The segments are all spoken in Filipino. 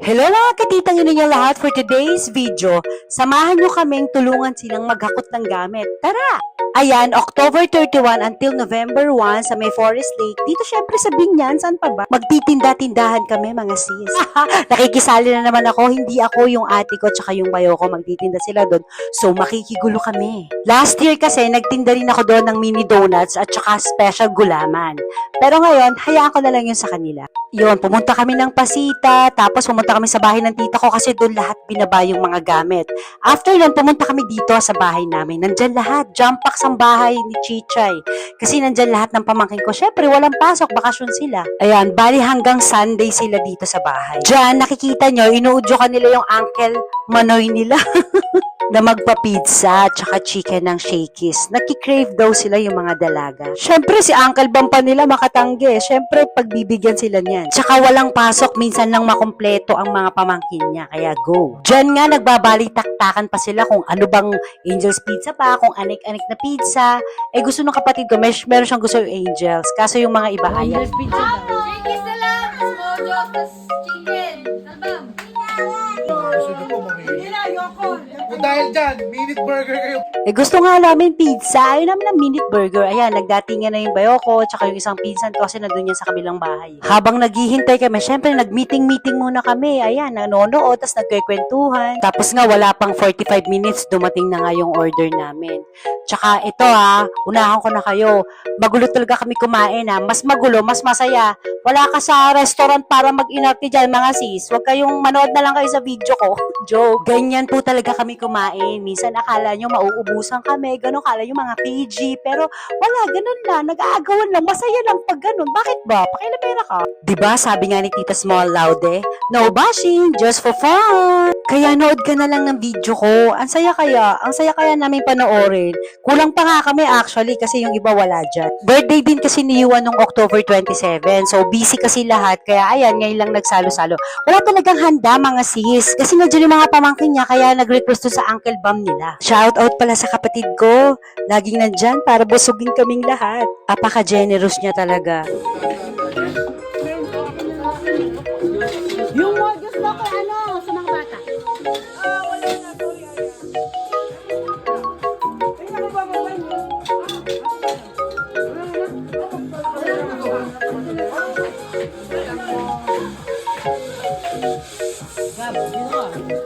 Hello mga katitang ninyo lahat for today's video. Samahan nyo kaming tulungan silang maghakot ng gamit. Tara! Ayan, October 31 until November 1 sa may Forest Lake. Dito syempre sa Binyan, saan pa ba? Magtitinda-tindahan kami mga sis. Nakikisali na naman ako, hindi ako yung ate ko tsaka yung bayo ko. Magtitinda sila doon. So makikigulo kami. Last year kasi nagtinda rin ako doon ng mini donuts at tsaka special gulaman. Pero ngayon, hayaan ko na lang yun sa kanila. Yun, pumunta kami ng Pasita, tapos pumunta kami sa bahay ng tita ko kasi doon lahat binaba yung mga gamit. After nun, pumunta kami dito sa bahay namin. Nandyan lahat, jump packs ang bahay ni Chichay. Kasi nandyan lahat ng pamangkin ko. Syempre, walang pasok, bakasyon sila. Ayan, bali hanggang Sunday sila dito sa bahay. Diyan, nakikita nyo, inuudyo ka nila yung Uncle Manoy nila. Na magpa-pizza tsaka chicken ng Shakey's. Nagki-crave daw sila yung mga dalaga. Syempre si Uncle Bampa nila makatanggi. Syempre pagbibigyan sila niyan. Tsaka walang pasok minsan nang makumpleto ang mga pamangkin niya. Kaya go. Diyan nga nagbabalik-taktakan pa sila kung ano bang Angel's Pizza pa, kung anik-anik na pizza. Eh gusto ng kapatid ko, meron siyang gusto yung Angels. Kaso yung mga iba ayaw. Angel's Pizza daw. Shakey's na lang! Mojo, tas chicken. Albam. Gusto niyo po mamili. Kung dahil dyan, minute burger kayo. Eh gusto nga namin pizza. Ayaw namin ng minute burger. Ayan, nagdatingan na yung bayo ko, tsaka yung isang pinsan ko kasi nandun yan sa kabilang bahay. Habang naghihintay kami, syempre nag-meeting-meeting muna kami. Ayan, nanonood, tas nagkikwentuhan. Tapos nga, wala pang 45 minutes, dumating na nga yung order namin. Tsaka ito unahan ko na kayo. Magulo talaga kami kumain Mas magulo, mas masaya. Wala ka sa restaurant para mag-inarte dyan mga sis. Huwag kayong manood na lang kayo sa video ko. Joke. Ganyan po talaga kami kumain. Minsan akala nyo mauubusan kami. Ganon kala yung mga PG. Pero wala, ganon lang. Nag-aagawan lang. Masaya lang pag ganon. Bakit ba? Pakilamera ka. Diba sabi nga ni Tita Small Laude, no bashing, just for fun. Kaya nood ka na lang ng video ko. Ang saya kaya namin panoorin. Kulang pa nga kami actually kasi yung iba wala dyan. Birthday din kasi ni Yuan nung October 27. So busy kasi lahat. Kaya ayan, ngayon lang nagsalo-salo. Wala talagang handa mga sis. Kasi nandiyan yung mga pamangkin niya kaya nag-request to sa Uncle Bam nila. Shout out pala sa kapatid ko. Laging nandyan para busugin kaming lahat. Apaka-generous niya talaga. Yung more gusto ko sa mga bata.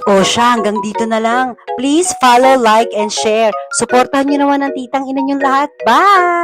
O siya, hanggang dito na lang. Please follow, like, and share. Supportahan niyo naman ang titang ina niyong lahat. Bye!